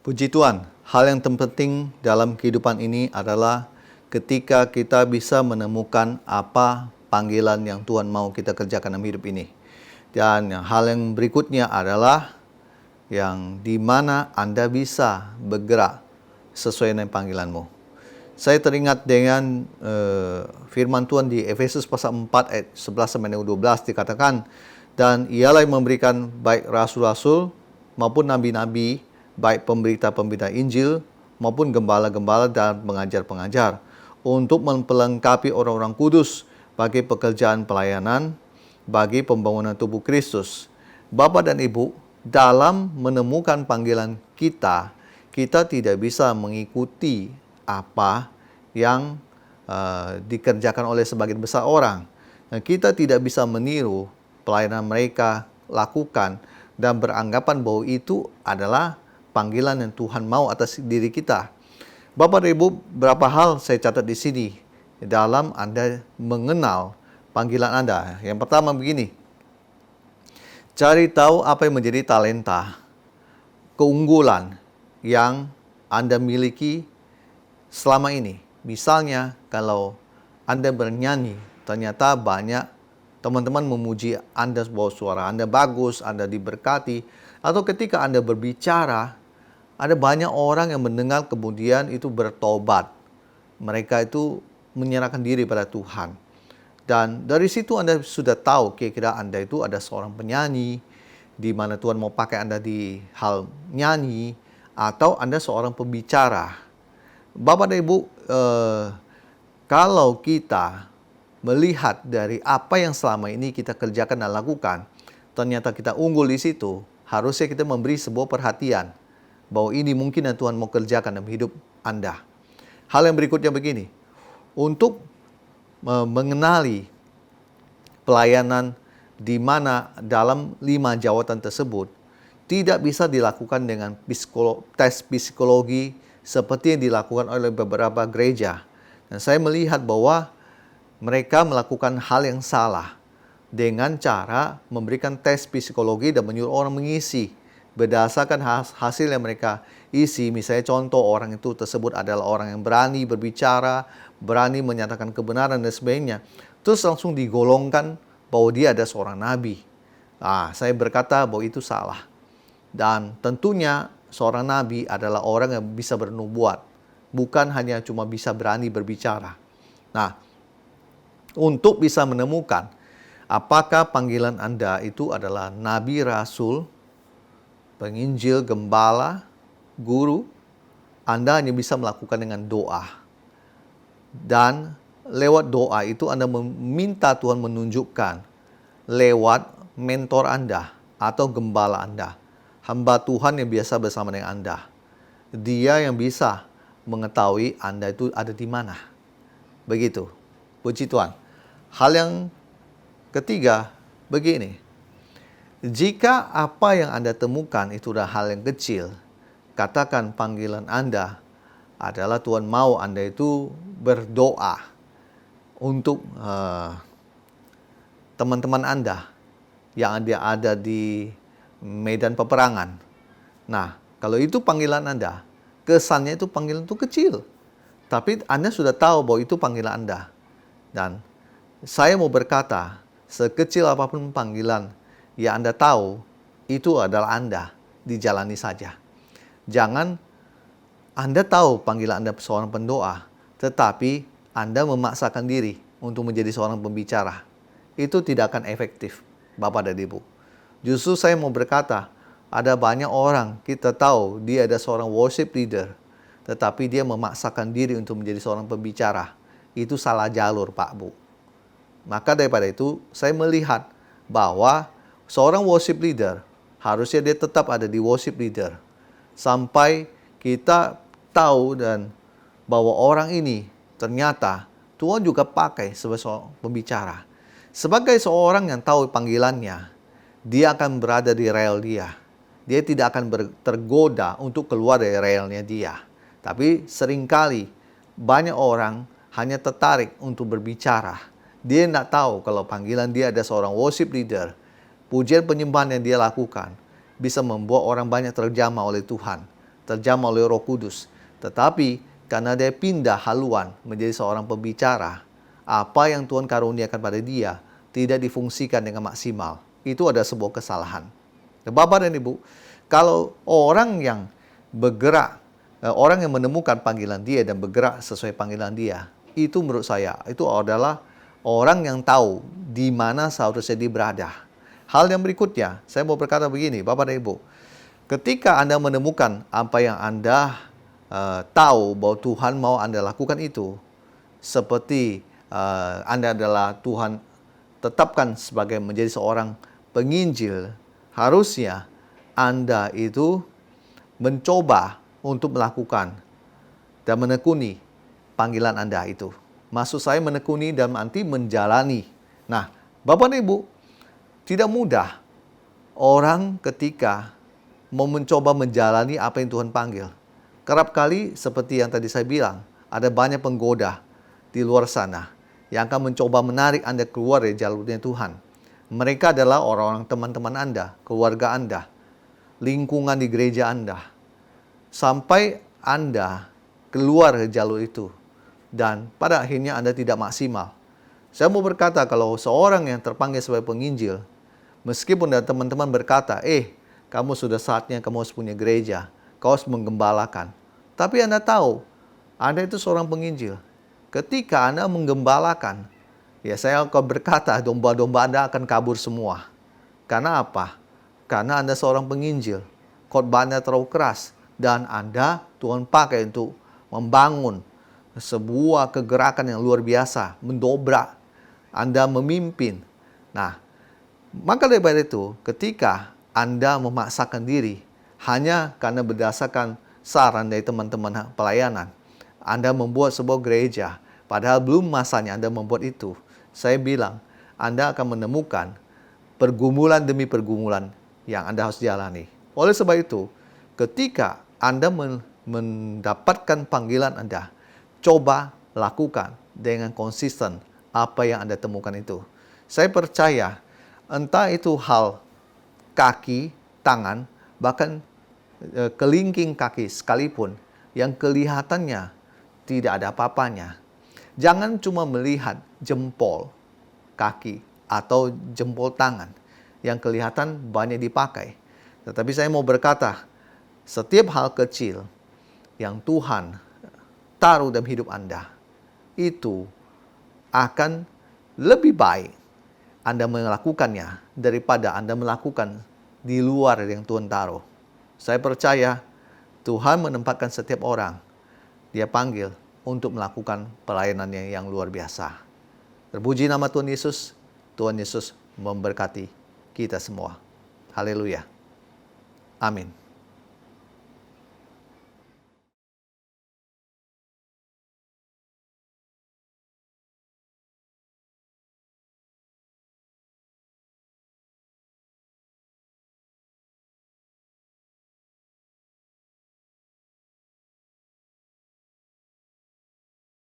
Puji Tuhan, hal yang terpenting dalam kehidupan ini adalah ketika kita bisa menemukan apa panggilan yang Tuhan mau kita kerjakan dalam hidup ini. Dan hal yang berikutnya adalah yang di mana Anda bisa bergerak sesuai dengan panggilanmu. Saya teringat dengan firman Tuhan di Efesus pasal 4 ayat 11-12 dikatakan, dan ialah yang memberikan baik rasul-rasul maupun nabi-nabi, baik pemberita-pemberita Injil maupun gembala-gembala dan pengajar-pengajar, untuk memperlengkapi orang-orang kudus bagi pekerjaan pelayanan, bagi pembangunan tubuh Kristus. Bapak dan Ibu, dalam menemukan panggilan kita, kita tidak bisa mengikuti apa yang dikerjakan oleh sebagian besar orang. Dan kita tidak bisa meniru pelayanan mereka lakukan dan beranggapan bahwa itu adalah panggilan yang Tuhan mau atas diri kita. Bapak dan Ibu, berapa hal saya catat di sini dalam Anda mengenal panggilan Anda. Yang pertama begini, cari tahu apa yang menjadi talenta, keunggulan yang Anda miliki selama ini. Misalnya, kalau Anda bernyanyi, ternyata banyak teman-teman memuji Anda bahwa suara Anda bagus, Anda diberkati. Atau ketika Anda berbicara, ada banyak orang yang mendengar kemudian itu bertobat. Mereka itu menyerahkan diri pada Tuhan. Dan dari situ Anda sudah tahu kira-kira Anda itu ada seorang penyanyi, di mana Tuhan mau pakai Anda di hal nyanyi, atau Anda seorang pembicara. Bapak dan Ibu, kalau kita melihat dari apa yang selama ini kita kerjakan dan lakukan, ternyata kita unggul di situ, harusnya kita memberi sebuah perhatian bahwa ini mungkin yang Tuhan mau kerjakan dalam hidup Anda. Hal yang berikutnya begini, untuk mengenali pelayanan di mana dalam 5 jawatan tersebut tidak bisa dilakukan dengan tes psikologi seperti yang dilakukan oleh beberapa gereja. Dan saya melihat bahwa mereka melakukan hal yang salah dengan cara memberikan tes psikologi dan menyuruh orang mengisi berdasarkan hasil yang mereka isi. Misalnya contoh, orang itu tersebut adalah orang yang berani berbicara, berani menyatakan kebenaran dan sebagainya. Terus langsung digolongkan bahwa dia ada seorang nabi. Saya berkata bahwa itu salah. Dan tentunya seorang nabi adalah orang yang bisa bernubuat, bukan hanya cuma bisa berani berbicara. Nah, untuk bisa menemukan apakah panggilan Anda itu adalah nabi, rasul, penginjil, gembala, guru, Anda hanya bisa melakukan dengan doa. Dan lewat doa itu Anda meminta Tuhan menunjukkan lewat mentor Anda atau gembala Anda, hamba Tuhan yang biasa bersama dengan Anda. Dia yang bisa mengetahui Anda itu ada di mana. Begitu. Puji Tuhan. Hal yang ketiga begini. Jika apa yang Anda temukan itu adalah hal yang kecil, katakan panggilan Anda adalah Tuhan mau Anda itu berdoa untuk teman-teman Anda yang ada di medan peperangan. Nah, kalau itu panggilan Anda, kesannya itu panggilan itu kecil. Tapi Anda sudah tahu bahwa itu panggilan Anda. Dan saya mau berkata, sekecil apapun panggilan ya Anda tahu, itu adalah Anda, dijalani saja. Jangan Anda tahu panggilan Anda seorang pendoa, tetapi Anda memaksakan diri untuk menjadi seorang pembicara. Itu tidak akan efektif, Bapak dan Ibu. Justru saya mau berkata, ada banyak orang kita tahu dia ada seorang worship leader, tetapi dia memaksakan diri untuk menjadi seorang pembicara. Itu salah jalur, Pak, Bu. Maka daripada itu, saya melihat bahwa seorang worship leader, harusnya dia tetap ada di worship leader. Sampai kita tahu dan bahwa orang ini ternyata Tuhan juga pakai sebagai seorang pembicara. Sebagai seorang yang tahu panggilannya, dia akan berada di rel dia. Dia tidak akan tergoda untuk keluar dari relnya dia. Tapi seringkali banyak orang hanya tertarik untuk berbicara. Dia tidak tahu kalau panggilan dia ada seorang worship leader. Pujian penyembahan yang dia lakukan bisa membuat orang banyak terjamah oleh Tuhan. terjamah oleh Roh Kudus. Tetapi karena dia pindah haluan menjadi seorang pembicara, apa yang Tuhan karuniakan pada dia tidak difungsikan dengan maksimal. Itu ada sebuah kesalahan. Bapak dan Ibu, kalau orang yang bergerak, orang yang menemukan panggilan dia dan bergerak sesuai panggilan dia, itu menurut saya, itu adalah orang yang tahu di mana seharusnya dia berada. Hal yang berikutnya, saya mau berkata begini, Bapak dan Ibu, ketika Anda menemukan apa yang Anda tahu bahwa Tuhan mau Anda lakukan itu, seperti Anda adalah Tuhan tetapkan sebagai menjadi seorang penginjil, harusnya Anda itu mencoba untuk melakukan dan menekuni panggilan Anda itu. Maksud saya menekuni dan nanti menjalani. Nah, Bapak dan Ibu, tidak mudah orang ketika mau mencoba menjalani apa yang Tuhan panggil. Kerap kali seperti yang tadi saya bilang, ada banyak penggoda di luar sana yang akan mencoba menarik Anda keluar dari jalurnya Tuhan. Mereka adalah orang-orang teman-teman Anda, keluarga Anda, lingkungan di gereja Anda. Sampai Anda keluar dari jalur itu dan pada akhirnya Anda tidak maksimal. Saya mau berkata kalau seorang yang terpanggil sebagai penginjil, meskipun ada teman-teman berkata, kamu sudah saatnya kamu harus punya gereja, kau harus menggembalakan. Tapi Anda tahu, Anda itu seorang penginjil. Ketika Anda menggembalakan, ya saya akan berkata domba-domba Anda akan kabur semua. Karena apa? Karena Anda seorang penginjil. Khotbah Anda terlalu keras. Dan Anda Tuhan pakai untuk membangun sebuah kegerakan yang luar biasa. Mendobrak. Anda memimpin. Nah, maka daripada itu, ketika Anda memaksakan diri hanya karena berdasarkan saran dari teman-teman pelayanan, Anda membuat sebuah gereja, padahal belum masanya Anda membuat itu. Saya bilang, Anda akan menemukan pergumulan demi pergumulan yang Anda harus jalani. Oleh sebab itu, ketika Anda mendapatkan panggilan Anda, coba lakukan dengan konsisten apa yang Anda temukan itu. Saya percaya, entah itu hal kaki, tangan, bahkan kelingking kaki sekalipun, yang kelihatannya tidak ada apa-apanya. Jangan cuma melihat jempol kaki atau jempol tangan yang kelihatan banyak dipakai. Tetapi saya mau berkata, setiap hal kecil yang Tuhan taruh dalam hidup Anda, itu akan lebih baik Anda melakukannya daripada Anda melakukan di luar yang Tuhan taruh. Saya percaya Tuhan menempatkan setiap orang, Dia panggil untuk melakukan pelayanannya yang luar biasa. Terpuji nama Tuhan Yesus. Tuhan Yesus memberkati kita semua. Haleluya. Amin.